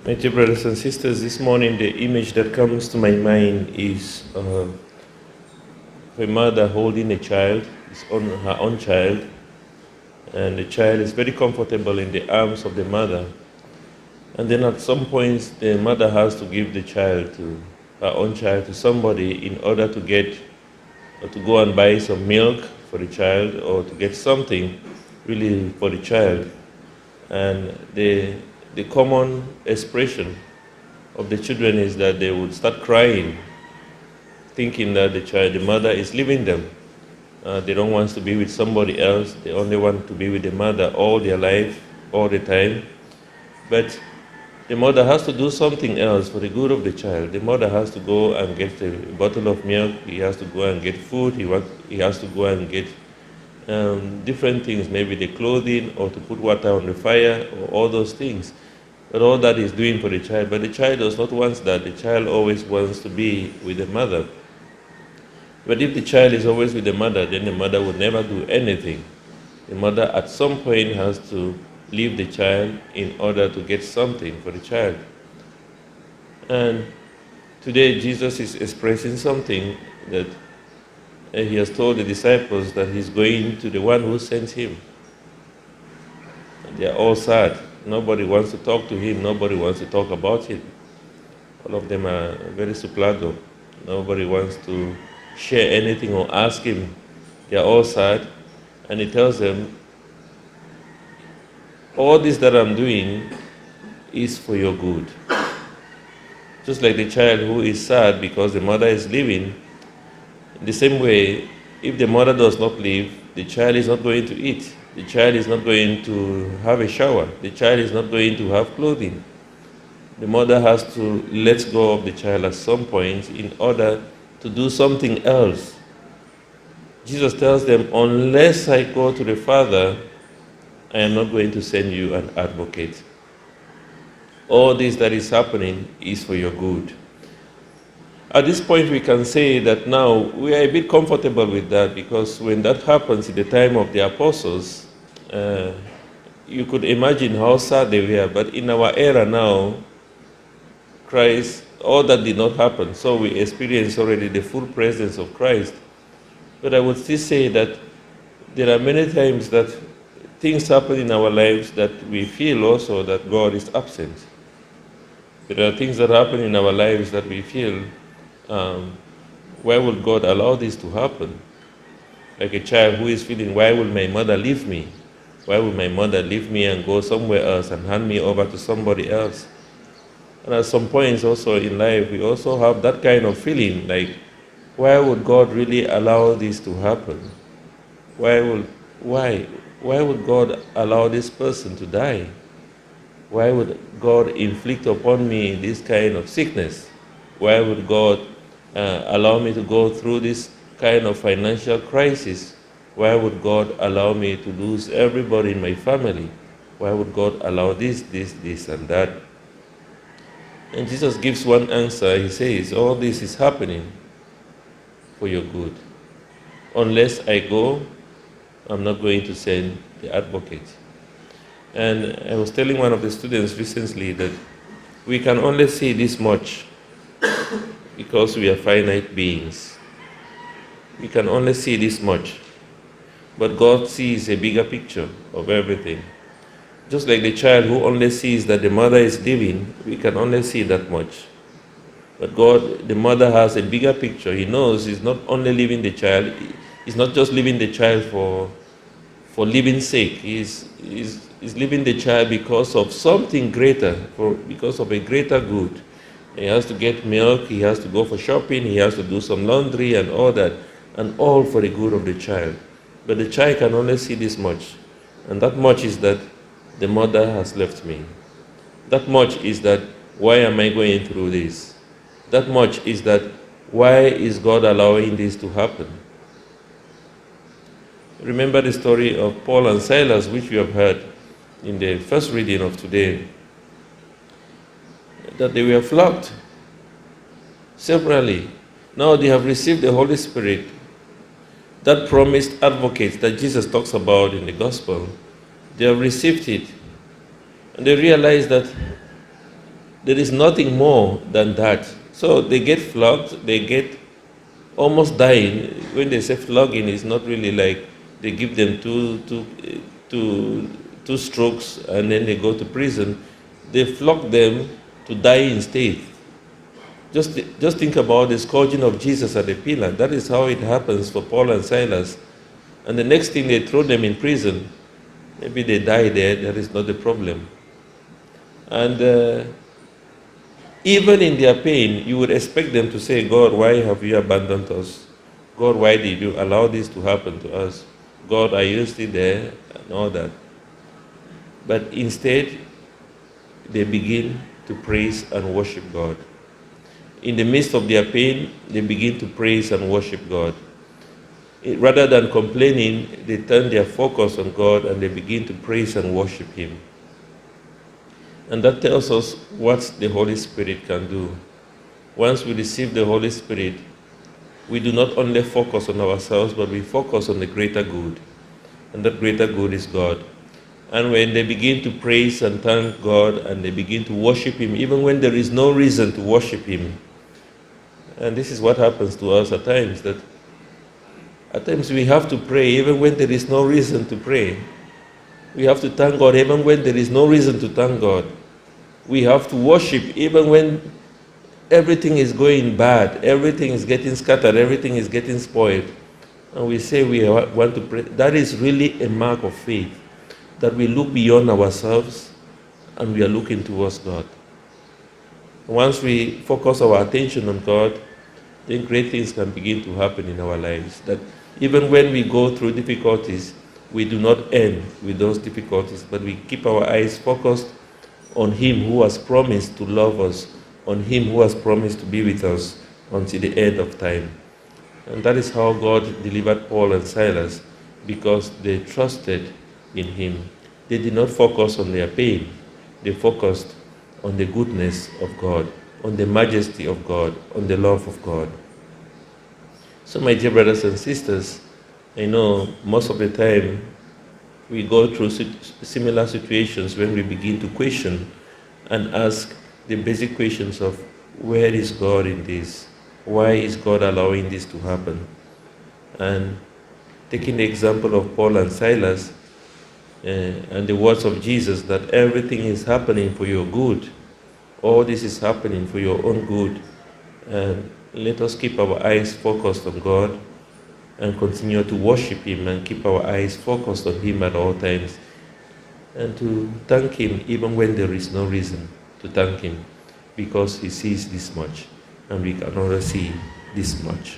My dear brothers and sisters, this morning the image that comes to my mind is a mother holding a child, her own child, and the child is very comfortable in the arms of the mother. And then at some point, the mother has to give her own child to somebody in order to get, or to go and buy some milk for the child, or to get something really for the child. And the common expression of the children is that they would start crying, thinking that the mother is leaving them. They don't want to be with somebody else. They only want to be with the mother all their life, all the time. But the mother has to do something else for the good of the child. The mother has to go and get a bottle of milk. He has to go and get food. He has to go and get different things, maybe the clothing, or to put water on the fire, or all those things. But all that is doing for the child. But the child does not want that. The child always wants to be with the mother. But if the child is always with the mother, then the mother will never do anything. The mother at some point has to leave the child in order to get something for the child. And today Jesus is expressing something that he has told the disciples, that he's going to the one who sent him. And they are all sad. Nobody wants to talk to him. Nobody wants to talk about him. All of them are very suplado. Nobody wants to share anything or ask him. They are all sad. And he tells them, all this that I'm doing is for your good. Just like the child who is sad because the mother is leaving, in the same way, if the mother does not leave, the child is not going to eat. The child is not going to have a shower. The child is not going to have clothing. The mother has to let go of the child at some point in order to do something else. Jesus tells them, unless I go to the Father, I am not going to send you an advocate. All this that is happening is for your good. At this point, we can say that now we are a bit comfortable with that, because when that happens in the time of the apostles, you could imagine how sad they were. But in our era now, Christ, all that did not happen. So we experience already the full presence of Christ. But I would still say that there are many times that things happen in our lives that we feel also that God is absent. There are things that happen in our lives that we feel, why would God allow this to happen? Like a child who is feeling, why will my mother leave me? Why will my mother leave me and go somewhere else and hand me over to somebody else? And at some points also in life, we also have that kind of feeling, like, why would God really allow this to happen? Why would God allow this person to die? Why would God inflict upon me this kind of sickness? Why would God allow me to go through this kind of financial crisis? Why would God allow me to lose everybody in my family? Why would God allow this, and that? And Jesus gives one answer. He says, all this is happening for your good. Unless I go, I'm not going to send the advocate. And I was telling one of the students recently that we can only see this much because we are finite beings. We can only see this much. But God sees a bigger picture of everything. Just like the child who only sees that the mother is leaving, we can only see that much. But God, the mother, has a bigger picture. He knows he's not only leaving the child, he's not just leaving the child for living's sake. He's leaving the child because of something greater, because of a greater good. He has to get milk, he has to go for shopping, he has to do some laundry and all that, and all for the good of the child. But the child can only see this much. And that much is that the mother has left me. That much is that, why am I going through this? That much is that, why is God allowing this to happen? Remember the story of Paul and Silas, which we have heard in the first reading of today, that they were flogged severally. Now they have received the Holy Spirit, that promised advocate that Jesus talks about in the gospel. They have received it. And they realize that There is nothing more than that. So they get flogged, they get almost dying. When they say flogging, it's not really like they give them two strokes and then they go to prison. They flog them to die instead. Just think about the scourging of Jesus at the pillar. That is how it happens for Paul and Silas. And the next thing, they throw them in prison. Maybe they die there, that is not the problem. And even in their pain, you would expect them to say, God, why have you abandoned us? God, why did you allow this to happen to us? God, are you still there? And all that. But instead, they begin to praise and worship God. In the midst of their pain, they begin to praise and worship God. Rather than complaining, they turn their focus on God and they begin to praise and worship Him. And that tells us what the Holy Spirit can do. Once we receive the Holy Spirit, we do not only focus on ourselves, but we focus on the greater good. And that greater good is God. And when they begin to praise and thank God and they begin to worship Him, even when there is no reason to worship Him, and this is what happens to us at times, that at times we have to pray even when there is no reason to pray. We have to thank God even when there is no reason to thank God. We have to worship even when everything is going bad, everything is getting scattered, everything is getting spoiled. And we say we want to pray. That is really a mark of faith, that we look beyond ourselves and we are looking towards God. Once we focus our attention on God, then great things can begin to happen in our lives. That even when we go through difficulties, we do not end with those difficulties, but we keep our eyes focused on Him who has promised to love us, on Him who has promised to be with us until the end of time. And that is how God delivered Paul and Silas, because they trusted in Him. They did not focus on their pain. They focused on the goodness of God, on the majesty of God, on the love of God. So my dear brothers and sisters, I know most of the time we go through similar situations when we begin to question and ask the basic questions of, where is God in this? Why is God allowing this to happen? And taking the example of Paul and Silas, and the words of Jesus, that everything is happening for your good. All this is happening for your own good. And let us keep our eyes focused on God and continue to worship Him and keep our eyes focused on Him at all times. And to thank Him even when there is no reason to thank Him, because He sees this much and we can only see this much.